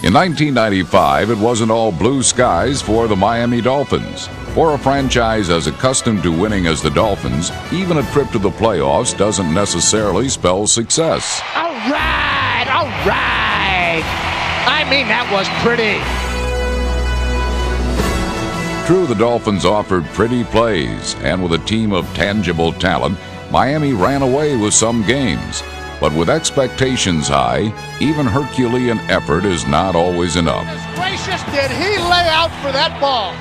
In 1995, it wasn't all blue skies for the Miami Dolphins. For a franchise as accustomed to winning as the Dolphins, even a trip to the playoffs doesn't necessarily spell success. All right, all right. I mean, that was pretty. True, the Dolphins offered pretty plays, and with a team of tangible talent, Miami ran away with some games. But with expectations high, even Herculean effort is not always enough. Gracious, did he lay out for that ball?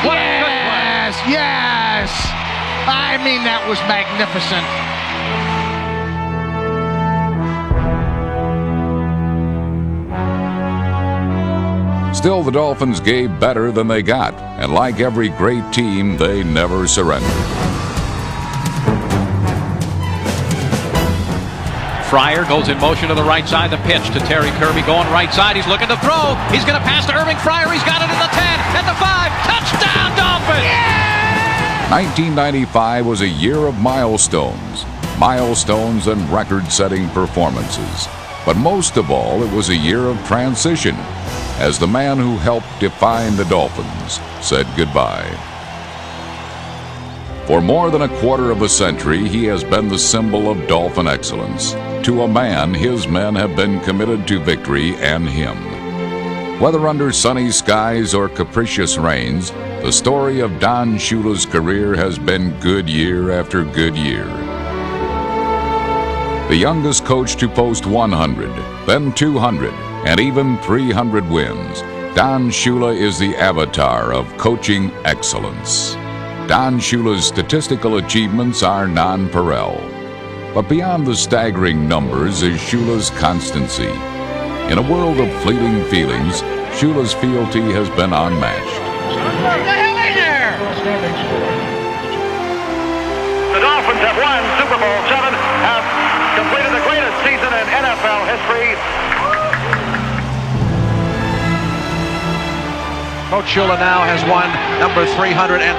What yes, yes. I mean, that was magnificent. Still, the Dolphins gave better than they got, and like every great team, they never surrendered. Fryer goes in motion to the right side. The pitch to Terry Kirby going right side. He's looking to throw. He's going to pass to Irving Fryer. He's got it at the 10, at the 5. Touchdown, Dolphins! Yeah! 1995 was a year of milestones and record-setting performances. But most of all, it was a year of transition, as the man who helped define the Dolphins said goodbye. For more than a quarter of a century, he has been the symbol of Dolphin excellence. To a man, his men have been committed to victory and him. Whether under sunny skies or capricious rains, the story of Don Shula's career has been good year after good year. The youngest coach to post 100, then 200, and even 300 wins, Don Shula is the avatar of coaching excellence. Don Shula's statistical achievements are nonpareil. But beyond the staggering numbers is Shula's constancy. In a world of fleeting feelings, Shula's fealty has been unmatched. What the hell in there? The Dolphins have won Super Bowl VII, have completed the greatest season in NFL history. Coach Shula now has won number 325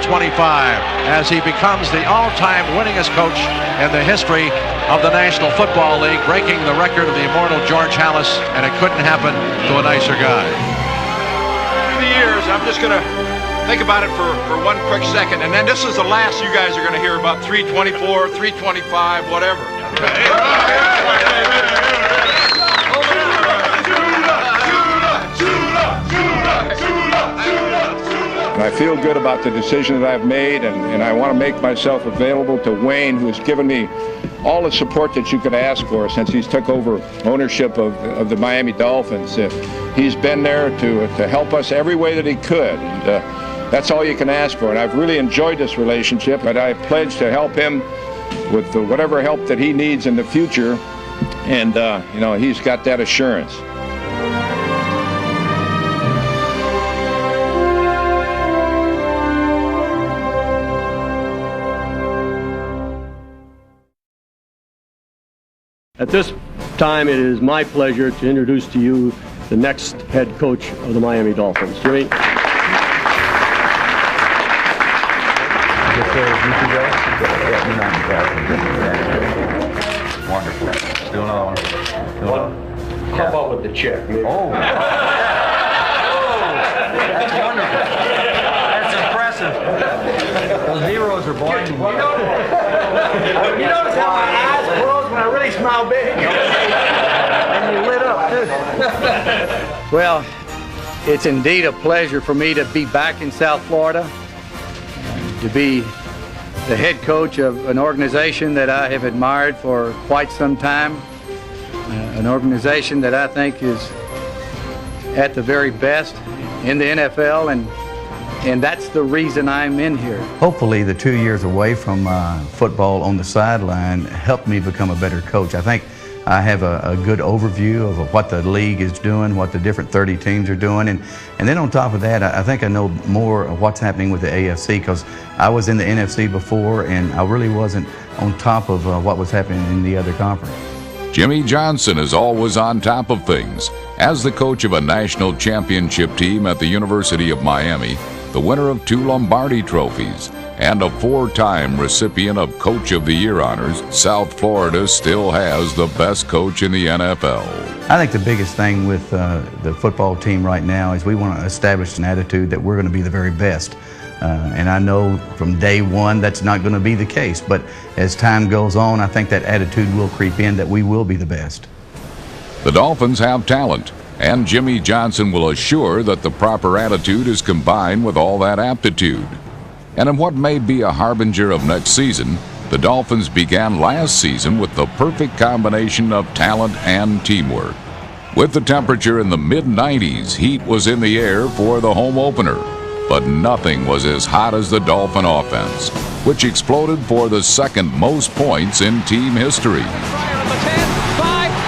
as he becomes the all-time winningest coach in the history of the National Football League, breaking the record of the immortal George Halas, and it couldn't happen to a nicer guy. Through the years, I'm just going to think about it for one quick second, and then this is the last you guys are going to hear about 324, 325, whatever. I feel good about the decision that I've made, and I want to make myself available to Wayne, who has given me all the support that you could ask for since he's took over ownership of the Miami Dolphins. He's been there to help us every way that he could, and that's all you can ask for. And I've really enjoyed this relationship, and I pledge to help him with whatever help that he needs in the future, and he's got that assurance. At this time, it is my pleasure to introduce to you the next head coach of the Miami Dolphins. Jimmy. Wonderful. Do another one. How about with the check? Oh. That's wonderful. That's impressive. Those zeros are blinding. You notice how my eyes close when I really smile big? And you lit up, too. Well, it's indeed a pleasure for me to be back in South Florida, to be the head coach of an organization that I have admired for quite some time, an organization that I think is at the very best in the NFL, and that's the reason I'm in here. Hopefully the 2 years away from football on the sideline helped me become a better coach. I think I have a good overview of what the league is doing, what the different 30 teams are doing, and then on top of that, I think I know more of what's happening with the AFC, because I was in the NFC before and I really wasn't on top of what was happening in the other conference. Jimmy Johnson is always on top of things. As the coach of a national championship team at the University of Miami, the winner of 2 Lombardi trophies, and a 4-time recipient of Coach of the Year honors, South Florida still has the best coach in the NFL. I think the biggest thing with the football team right now is we want to establish an attitude that we're going to be the very best. And I know from day one that's not going to be the case, but as time goes on, I think that attitude will creep in that we will be the best. The Dolphins have talent, and Jimmy Johnson will assure that the proper attitude is combined with all that aptitude. And in what may be a harbinger of next season, the Dolphins began last season with the perfect combination of talent and teamwork. With the temperature in the mid-90s, heat was in the air for the home opener. But nothing was as hot as the Dolphin offense, which exploded for the second most points in team history.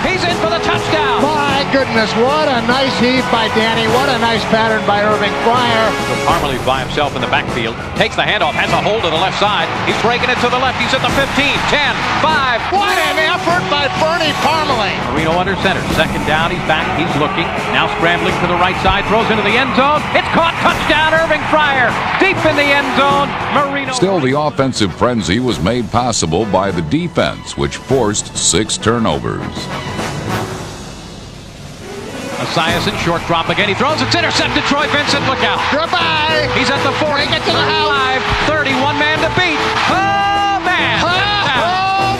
He's in for the touchdown. My goodness, what a nice heave by Danny. What a nice pattern by Irving Fryer. Parmalee by himself in the backfield. Takes the handoff, has a hold to the left side. He's breaking it to the left. He's at the 15, 10, 5. What an effort by Bernie Parmalee. Marino under center. Second down, he's back. He's looking. Now scrambling to the right side. Throws into the end zone. It's caught. Touchdown, Irving Fryer. Deep in the end zone. Marino. Still, the offensive frenzy was made possible by the defense, which forced 6 turnovers. Esiason, short drop again. He throws. It's intercepted. Troy Vincent, look out. Goodbye. He's at the 40. Get to the house. 31 man to beat. Oh, man. Oh,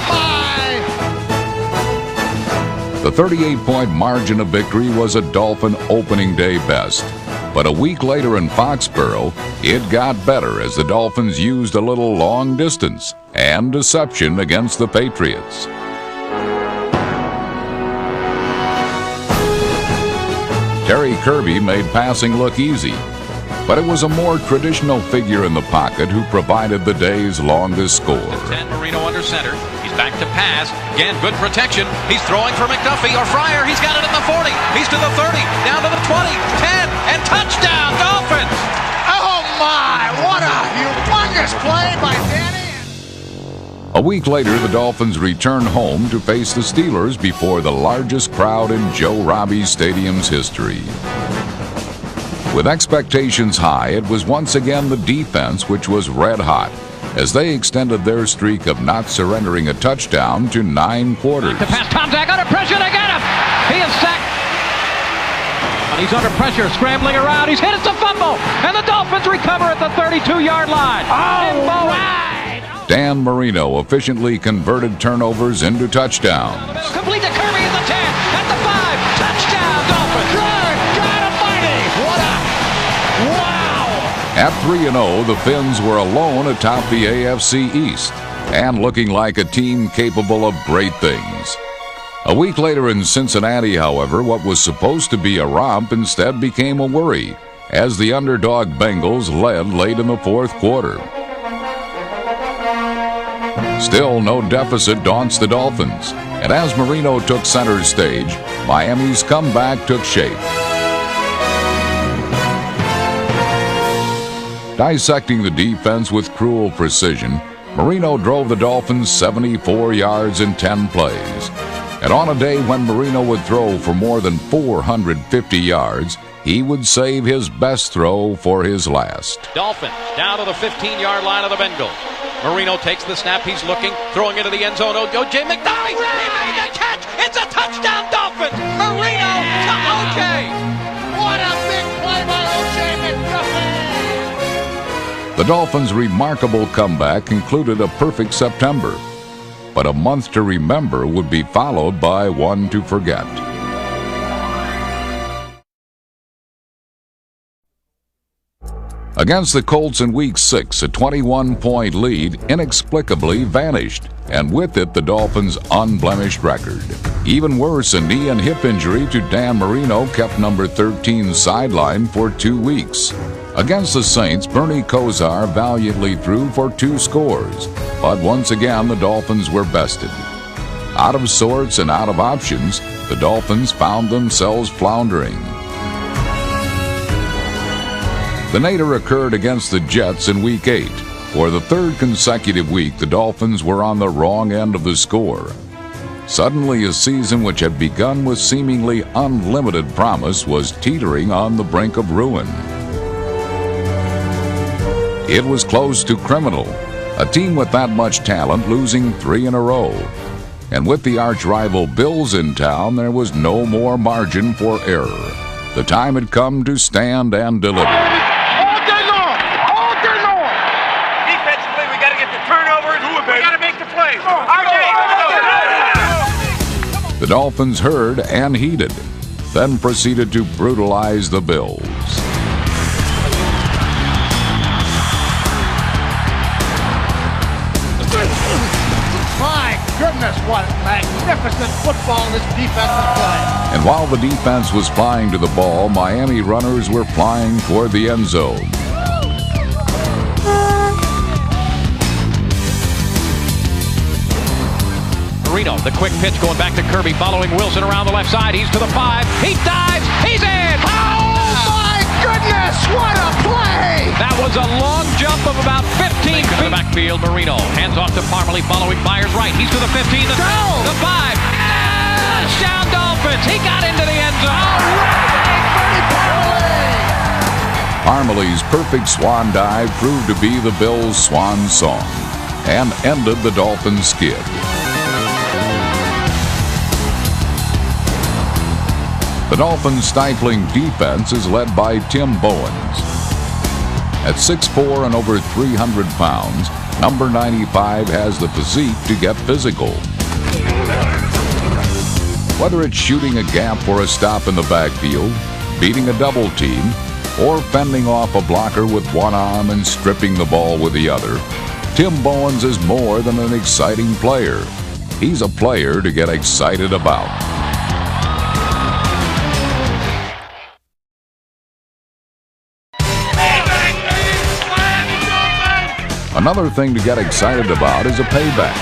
my. The 38-point margin of victory was a Dolphin opening day best. But a week later in Foxborough, it got better as the Dolphins used a little long distance and deception against the Patriots. Terry Kirby made passing look easy, but it was a more traditional figure in the pocket who provided the day's longest score. 10, Marino under center. He's back to pass. Again, good protection. He's throwing for McDuffie or Fryer. He's got it at the 40. He's to the 30. Down to the 20. 10. And touchdown, Dolphins! Oh, my. What a humongous play by Danny. A week later, the Dolphins returned home to face the Steelers before the largest crowd in Joe Robbie Stadium's history. With expectations high, it was once again the defense which was red hot as they extended their streak of not surrendering a touchdown to 9 quarters. The pass, Tom Zach under pressure, they get him! He is sacked! He's under pressure, scrambling around, he's hit, it's a fumble! And the Dolphins recover at the 32-yard line! Oh, right! Dan Marino efficiently converted turnovers into touchdowns. Complete to Kirby at the 10, at the 5, touchdown Dolphins! Good God almighty! What a... Wow! At 3-0, the Finns were alone atop the AFC East and looking like a team capable of great things. A week later in Cincinnati, however, what was supposed to be a romp instead became a worry as the underdog Bengals led late in the fourth quarter. Still, no deficit daunts the Dolphins, and as Marino took center stage, Miami's comeback took shape. Dissecting the defense with cruel precision, Marino drove the Dolphins 74 yards in 10 plays. And on a day when Marino would throw for more than 450 yards, he would save his best throw for his last. Dolphins down to the 15-yard line of the Bengals. Marino takes the snap, he's looking, throwing into the end zone. O.J. McDuffie, he made the catch! It's a touchdown, Dolphins! Marino to O.J. What a big play by O.J. McDuffie! The Dolphins' remarkable comeback concluded a perfect September. But a month to remember would be followed by one to forget. Against the Colts in Week 6, a 21-point lead inexplicably vanished, and with it the Dolphins' unblemished record. Even worse, a knee and hip injury to Dan Marino kept number 13 sidelined for 2 weeks. Against the Saints, Bernie Kosar valiantly threw for 2 scores, but once again the Dolphins were bested. Out of sorts and out of options, the Dolphins found themselves floundering. The nadir occurred against the Jets in Week 8. For the 3rd consecutive week, the Dolphins were on the wrong end of the score. Suddenly, a season which had begun with seemingly unlimited promise was teetering on the brink of ruin. It was close to criminal. A team with that much talent losing 3 in a row. And with the arch-rival Bills in town, there was no more margin for error. The time had come to stand and deliver. All day long! All day long! Defensively, we got to get the turnovers. We got to make the plays. The Dolphins heard and heeded, then proceeded to brutalize the Bills. My goodness, what magnificent football this defense is playing. And while the defense was flying to the ball, Miami runners were flying toward the end zone. Marino, the quick pitch going back to Kirby, following Wilson around the left side. He's to the 5. He dives. He's in. Oh, my goodness, what a play! That was a long jump of about 15 feet. To the backfield, Marino. Hands off to Parmalee, following Myers right. He's to the 15, the 5. Touchdown Dolphins. He got into the end zone. Parmalee's perfect swan dive proved to be the Bills' swan song and ended the Dolphins' skid. The Dolphins' stifling defense is led by Tim Bowens. At 6'4" and over 300 pounds, number 95 has the physique to get physical. Whether it's shooting a gap for a stop in the backfield, beating a double team, or fending off a blocker with one arm and stripping the ball with the other, Tim Bowens is more than an exciting player. He's a player to get excited about. Another thing to get excited about is a payback.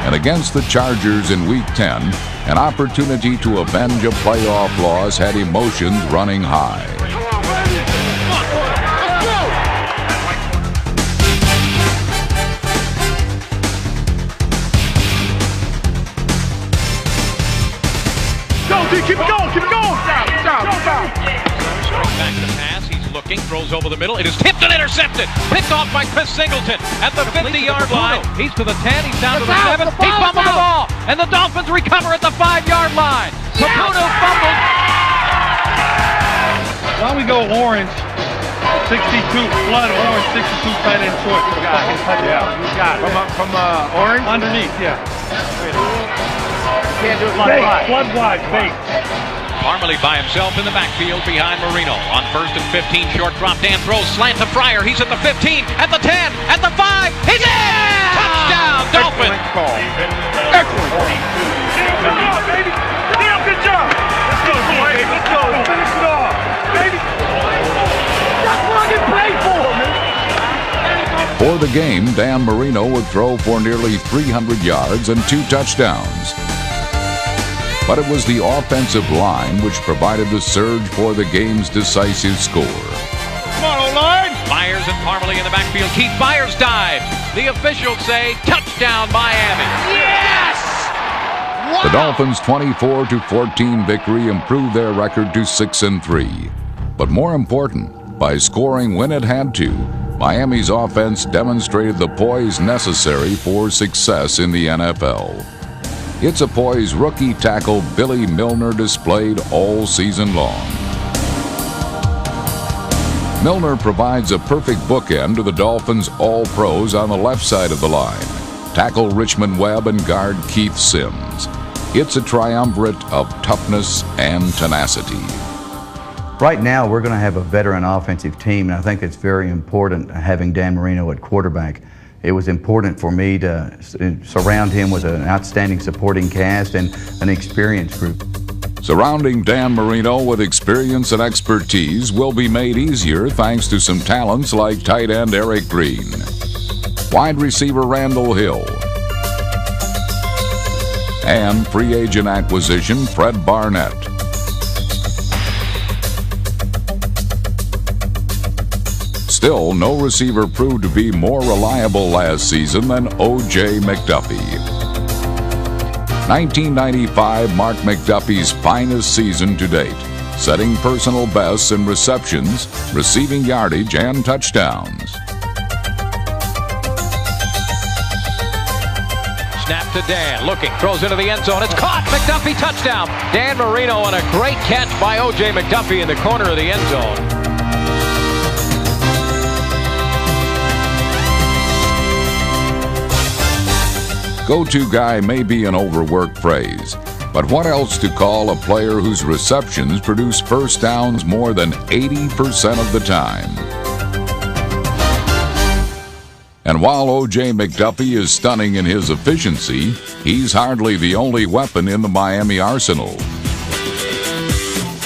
And against the Chargers in Week 10, an opportunity to avenge a playoff loss had emotions running high. Go, dude, keep it going, keep it going! Stop. Back to pass, he's looking, throws over the middle. It is tipped and intercepted. Picked off by Chris Singleton at the 50-yard line. He's to the 10, he's down to the 7. He fumbled the ball, and the Dolphins recover at the 5-yard line. Caputo fumbled. Why don't we go orange? 62, blood orange, 62 tight end short. You got it. From orange? Underneath, yeah. Can't do it Blood wide, fake. Parmalee by himself in the backfield behind Marino. On 1st and 15, short drop. Dan throws, slant to Fryer. He's at the 15, at the 10, at the 5. He's in! Touchdown, Dolphins! Excellent. Good job, baby. Damn good job. Let's go, boys. Let's go. Finish it off, baby. That's what I get paid for, man. For the game, Dan Marino would throw for nearly 300 yards and 2 touchdowns. But it was the offensive line which provided the surge for the game's decisive score. Come on, O-line. Myers and Parmalee in the backfield. Keith Myers dives. The officials say touchdown Miami. Yes! Wow. The Dolphins' 24-14 victory improved their record to 6-3. But more important, by scoring when it had to, Miami's offense demonstrated the poise necessary for success in the NFL. It's a poise rookie tackle Billy Milner displayed all season long. Milner provides a perfect bookend to the Dolphins' all-pros on the left side of the line, tackle Richmond Webb and guard Keith Sims. It's a triumvirate of toughness and tenacity. Right now, we're going to have a veteran offensive team, and I think it's very important having Dan Marino at quarterback. It was important for me to surround him with an outstanding supporting cast and an experienced group. Surrounding Dan Marino with experience and expertise will be made easier thanks to some talents like tight end Eric Green, wide receiver Randall Hill, and free agent acquisition Fred Barnett. Still, no receiver proved to be more reliable last season than O.J. McDuffie. 1995 marked McDuffie's finest season to date. setting personal bests in receptions, receiving yardage, and touchdowns. Snap to Dan, looking, throws into the end zone. It's caught. McDuffie touchdown. Dan Marino on a great catch by O.J. McDuffie in the corner of the end zone. Go-to guy may be an overworked phrase, but what else to call a player whose receptions produce first downs more than 80% of the time? And while O.J. McDuffie is stunning in his efficiency, he's hardly the only weapon in the Miami arsenal.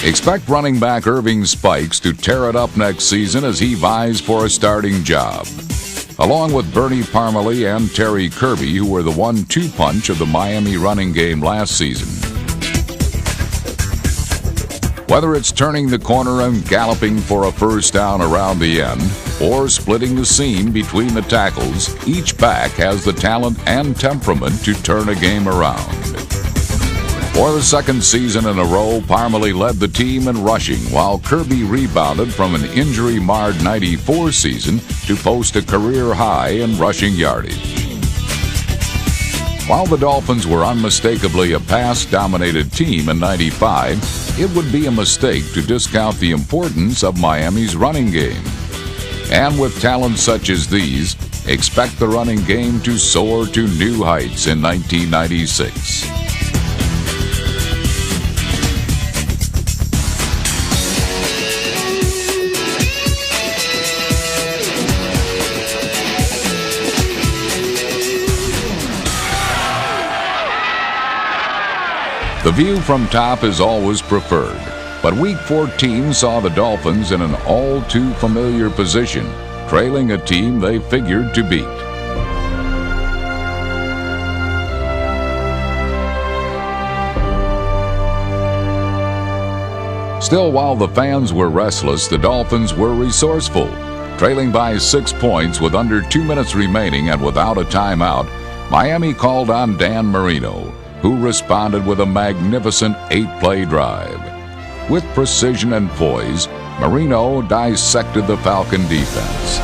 Expect running back Irving Spikes to tear it up next season as he vies for a starting job, along with Bernie Parmalee and Terry Kirby, who were the 1-2 punch of the Miami running game last season. Whether it's turning the corner and galloping for a first down around the end, or splitting the seam between the tackles, each back has the talent and temperament to turn a game around. For the second season in a row, Parmalee led the team in rushing, while Kirby rebounded from an injury-marred '94 season to post a career high in rushing yardage. While the Dolphins were unmistakably a pass-dominated team in '95, it would be a mistake to discount the importance of Miami's running game. And with talents such as these, expect the running game to soar to new heights in 1996. The view from top is always preferred, but Week 14 saw the Dolphins in an all-too-familiar position, trailing a team they figured to beat. Still, while the fans were restless, the Dolphins were resourceful. Trailing by 6 points with under 2 minutes remaining and without a timeout, Miami called on Dan Marino, who responded with a magnificent 8-play drive. With precision and poise, Marino dissected the Falcon defense.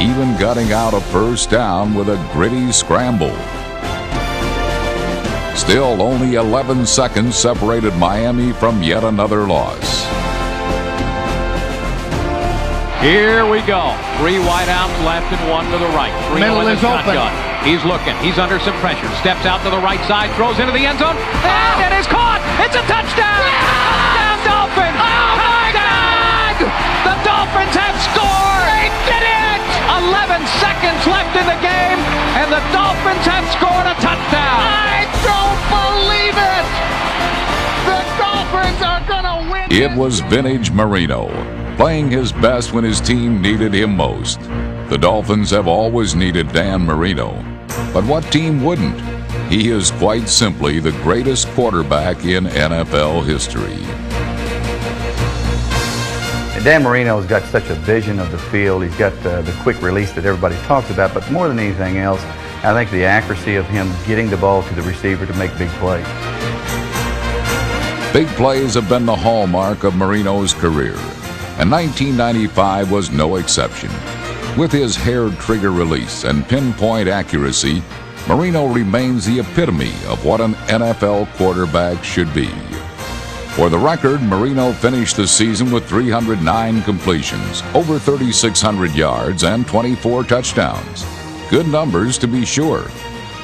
Even gutting out a first down with a gritty scramble. Still, only 11 seconds separated Miami from yet another loss. Here we go. 3 wideouts left and 1 to the right. Middle is open. He's looking. He's under some pressure. Steps out to the right side. Throws into the end zone. And it is caught. It's a touchdown. Touchdown, Dolphins. Oh, my God! The Dolphins have scored. They did it! 11 seconds left in the game, and the Dolphins have scored a touchdown. I don't believe it! The Dolphins are gonna win. It was vintage Marino, playing his best when his team needed him most. The Dolphins have always needed Dan Marino, but what team wouldn't? He is quite simply the greatest quarterback in NFL history. Dan Marino's got such a vision of the field. He's got the quick release that everybody talks about, but more than anything else, I think the accuracy of him getting the ball to the receiver to make big plays. Big plays have been the hallmark of Marino's career, and 1995 was no exception. With his hair trigger release and pinpoint accuracy, Marino remains the epitome of what an NFL quarterback should be. For the record, Marino finished the season with 309 completions, over 3,600 yards, and 24 touchdowns. Good numbers, to be sure,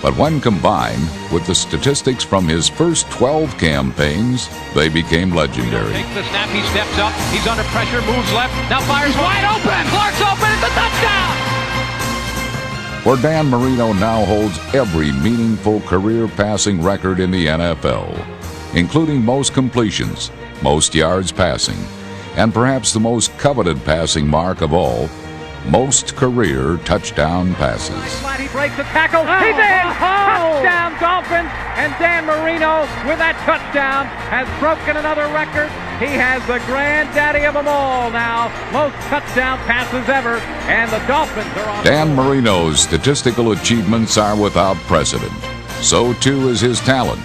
but when combined with the statistics from his first 12 campaigns, they became legendary. Takes the snap, he steps up, he's under pressure, moves left, now fires wide open! Clark's open, it's a touchdown! For Dan Marino now holds every meaningful career passing record in the NFL, including most completions, most yards passing, and perhaps the most coveted passing mark of all, most career touchdown passes. He breaks the tackle, he's in! Touchdown Dolphins, and Dan Marino with that touchdown has broken another record. He has the granddaddy of them all now. Most touchdown passes ever, and the Dolphins are on. Dan Marino's statistical achievements are without precedent. So too is his talent.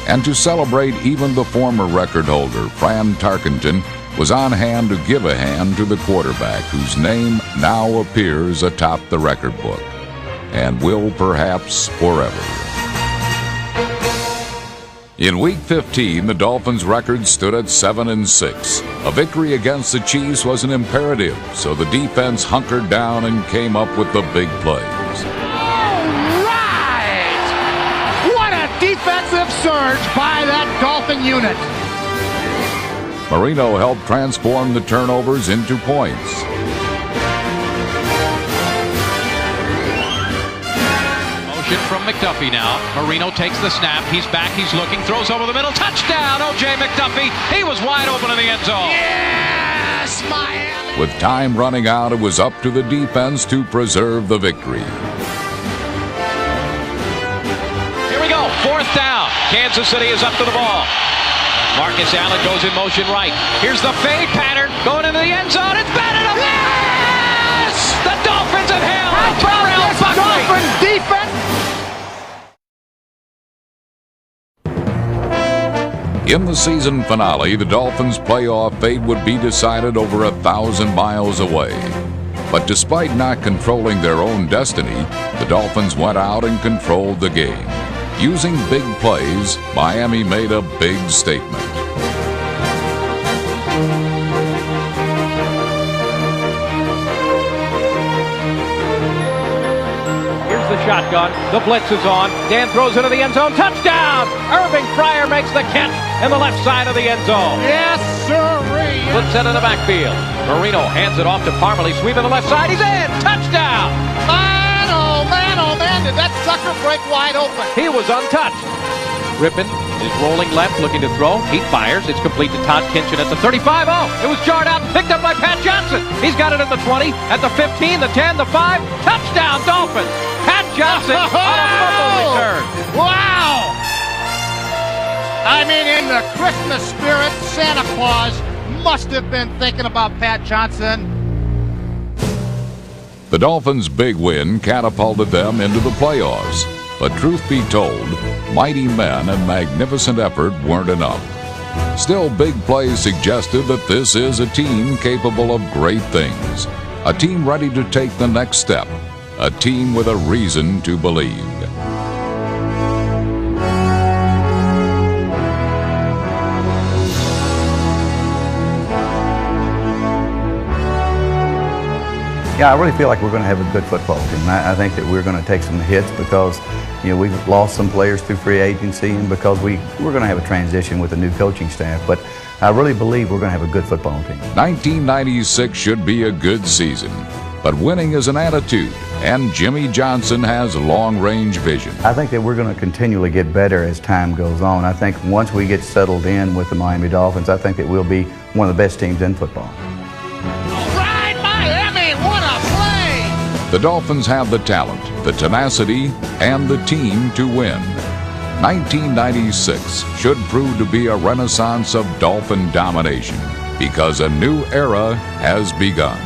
And to celebrate, even the former record holder, Fran Tarkenton, was on hand to give a hand to the quarterback whose name now appears atop the record book, and will perhaps forever. In Week 15, the Dolphins' record stood at 7-6. A victory against the Chiefs was an imperative, so the defense hunkered down and came up with the big plays. All right! What a defensive surge by that Dolphin unit. Marino helped transform the turnovers into points. Motion from McDuffie now. Marino takes the snap. He's back. He's looking. Throws over the middle. Touchdown, O.J. McDuffie. He was wide open in the end zone. Yes, Miami! With time running out, it was up to the defense to preserve the victory. Here we go. 4th down. Kansas City is up to the ball. Marcus Allen goes in motion right. Here's the fade pattern going into the end zone. It's batted up. Yes! The Dolphins have held. How about this Dolphin defense? In the season finale, the Dolphins' playoff fate would be decided over 1,000 miles away. But despite not controlling their own destiny, the Dolphins went out and controlled the game. Using big plays, Miami made a big statement. Here's the shotgun. The blitz is on. Dan throws into the end zone. Touchdown! Irving Fryer makes the catch in the left side of the end zone. Yes, sirree. Flips it in the backfield. Marino hands it off to Parmalee. Sweep in the left side. He's in. Touchdown! Man, did that sucker break wide open? He was untouched. Rippon is rolling left, looking to throw. He fires. It's complete to Todd Kinchin at the 35. Oh, it was jarred out and picked up by Pat Johnson. He's got it at the 20, at the 15, the 10, the 5. Touchdown, Dolphins. Pat Johnson on a fumble return. Wow! I mean, in the Christmas spirit, Santa Claus must have been thinking about Pat Johnson. The Dolphins' big win catapulted them into the playoffs. But truth be told, mighty men and magnificent effort weren't enough. Still, big plays suggested that this is a team capable of great things. A team ready to take the next step. A team with a reason to believe. Yeah, I really feel like we're going to have a good football team. I think that we're going to take some hits because, we've lost some players through free agency and because we're going to have a transition with a new coaching staff. But I really believe we're going to have a good football team. 1996 should be a good season, but winning is an attitude, and Jimmy Johnson has long-range vision. I think that we're going to continually get better as time goes on. I think once we get settled in with the Miami Dolphins, I think that we'll be one of the best teams in football. The Dolphins have the talent, the tenacity, and the team to win. 1996 should prove to be a renaissance of Dolphin domination because a new era has begun.